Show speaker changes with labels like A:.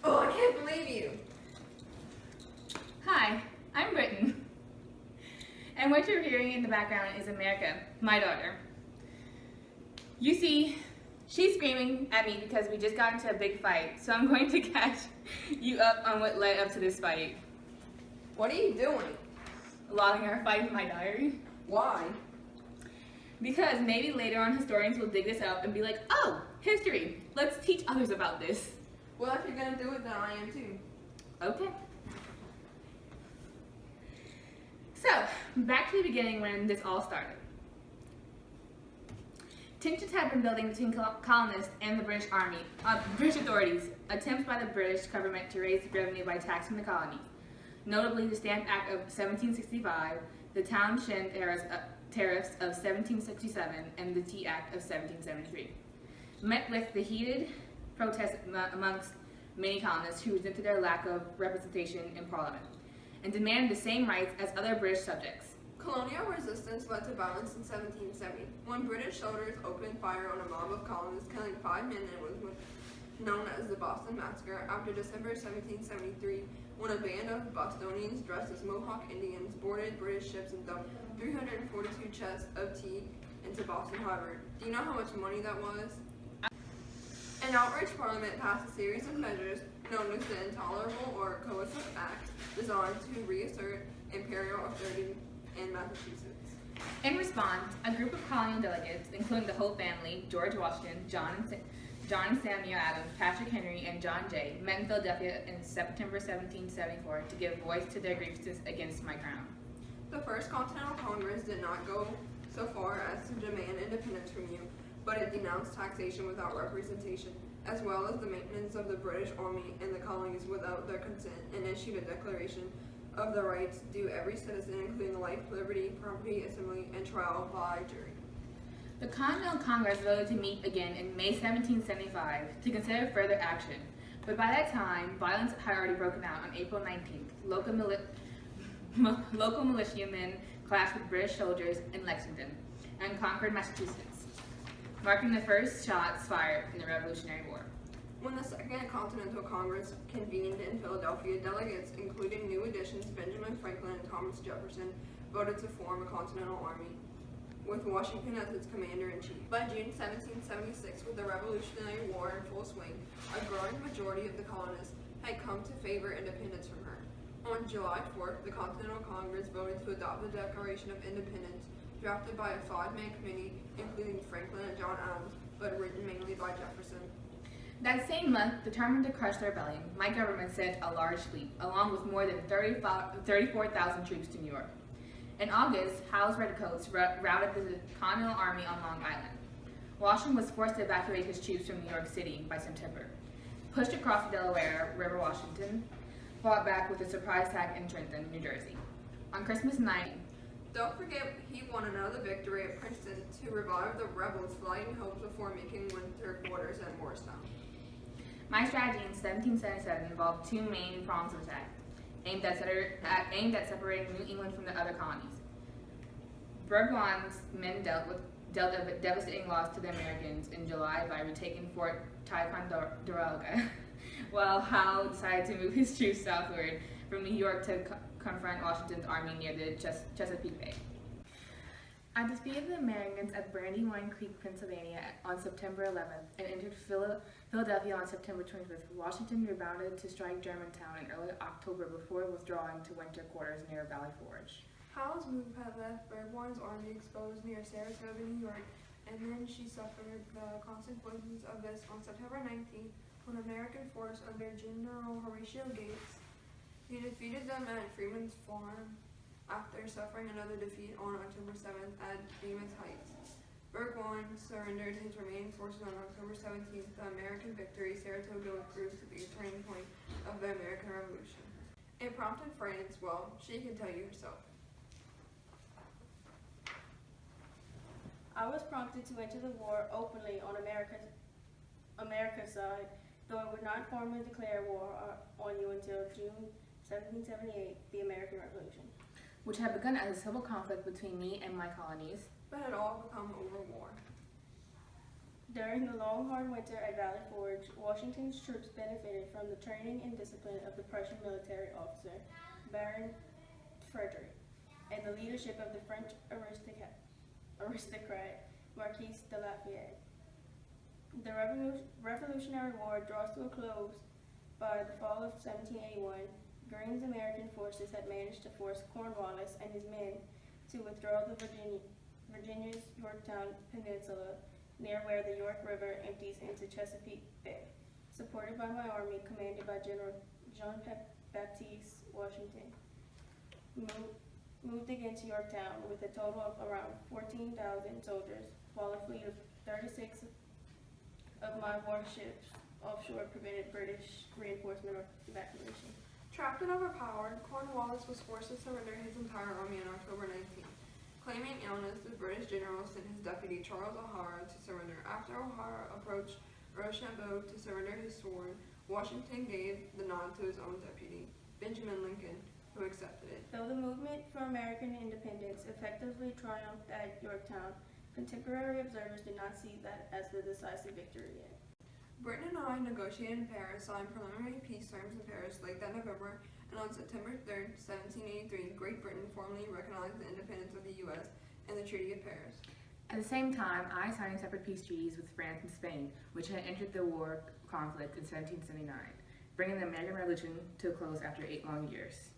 A: Oh, I can't believe you.
B: Hi, I'm Britain. And what you're hearing in the background is America, my daughter. You see, she's screaming at me because we just got into a big fight, so I'm going to catch you up on what led up to this fight.
A: What are you doing?
B: Logging our fight in my diary.
A: Why?
B: Because maybe later on historians will dig this up and be like, oh, history, let's teach others about this.
A: Well, if you're gonna do it, then I am too.
B: Okay. So, back to the beginning when this all started. Tensions had been building between colonists and the British Army, British authorities, attempts by the British government to raise revenue by taxing the colonies. Notably, the Stamp Act of 1765, the Townshend tariffs of 1767, and the Tea Act of 1773. Met with the heated protests amongst many colonists who resented their lack of representation in Parliament and demanded the same rights as other British subjects.
A: Colonial resistance led to violence in 1770, when British soldiers opened fire on a mob of colonists, killing 5 men and was known as the Boston Massacre. After December 1773, when a band of Bostonians dressed as Mohawk Indians boarded British ships and dumped 342 chests of tea into Boston Harbor. Do you know how much money that was? An outraged Parliament passed a series of measures known as the Intolerable or Coercive Act, designed to reassert imperial authority in Massachusetts.
B: In response, a group of colonial delegates, including the Hope family, George Washington, John and Samuel Adams, Patrick Henry, and John Jay, met in Philadelphia in September 1774 to give voice to their grievances against my crown.
A: The First Continental Congress did not go so far as to demand independence from you, but it denounced taxation without representation, as well as the maintenance of the British Army in the colonies without their consent, and issued a declaration of the rights due every citizen, including life, liberty, property, assembly, and trial by jury.
B: The Continental Congress voted to meet again in May 1775 to consider further action, but by that time, violence had already broken out on April 19th. Local militiamen clashed with British soldiers in Lexington and conquered Massachusetts, marking the first shots fired in the Revolutionary War.
A: When the Second Continental Congress convened in Philadelphia, delegates, including new additions Benjamin Franklin and Thomas Jefferson, voted to form a Continental Army, with Washington as its commander-in-chief. By June 1776, with the Revolutionary War in full swing, a growing majority of the colonists had come to favor independence from her. On July 4th, the Continental Congress voted to adopt the Declaration of Independence, drafted by a 5-man committee, including Franklin and John Adams, but written mainly by Jefferson.
B: That same month, determined to crush the rebellion, my government sent a large fleet, along with more than 34,000 troops to New York. In August, Howe's redcoats routed the Continental Army on Long Island. Washington was forced to evacuate his troops from New York City by September. Pushed across the Delaware River, Washington fought back with a surprise attack in Trenton, New Jersey. On Christmas night,
A: don't forget he won another victory at Princeton to revive the rebels' flighting hopes before making winter quarters at Morristown.
B: My strategy in 1777 involved 2 main prongs of attack, aimed at separating New England from the other colonies. Burgoyne's men dealt a devastating loss to the Americans in July by retaking Fort Ticonderoga, while Howe decided to move his troops southward from New York to confront Washington's army near the Chesapeake Bay. I defeated the Americans at Brandywine Creek, Pennsylvania on September 11th and entered Philadelphia on September 25th. Washington rebounded to strike Germantown in early October before withdrawing to winter quarters near Valley Forge.
A: Howe's move had left Burgoyne's army exposed near Saratoga, New York, and then she suffered the consequences of this on September 19th when American force under General Horatio Gates. He defeated them at Freeman's Farm after suffering another defeat on October 7th at Bemis Heights. Burgoyne surrendered his remaining forces on October 17th. The American victory, Saratoga, would prove to be a turning point of the American Revolution. It prompted France, well, she can tell you herself.
C: I was prompted to enter the war openly on America's side, though I would not formally declare war on you until June 1778, the American Revolution,
B: which had begun as a civil conflict between me and my colonies,
A: but had all become over war.
C: During the long, hard winter at Valley Forge, Washington's troops benefited from the training and discipline of the Prussian military officer, Baron Frederick, and the leadership of the French aristocrat, Marquis de Lafayette. The Revolutionary War draws to a close by the fall of 1781. Greene's American forces had managed to force Cornwallis and his men to withdraw the Virginia's Yorktown Peninsula, near where the York River empties into Chesapeake Bay, supported by my army commanded by General Jean-Baptiste Washington. Moved against Yorktown with a total of around 14,000 soldiers, while a fleet of 36 of my warships offshore prevented British reinforcement or evacuation.
A: Trapped and overpowered, Cornwallis was forced to surrender his entire army on October 19th. Claiming illness, the British general sent his deputy Charles O'Hara to surrender. After O'Hara approached Rochambeau to surrender his sword, Washington gave the nod to his own deputy, Benjamin Lincoln, who accepted it.
C: Though the movement for American independence effectively triumphed at Yorktown, contemporary observers did not see that as the decisive victory yet.
A: Britain and I negotiated in Paris, signed preliminary peace terms in Paris late that November, and on September 3, 1783, Great Britain formally recognized the independence of the U.S. and the Treaty of Paris.
B: At the same time, I signed separate peace treaties with France and Spain, which had entered the war conflict in 1779, bringing the American Revolution to a close after 8 long years.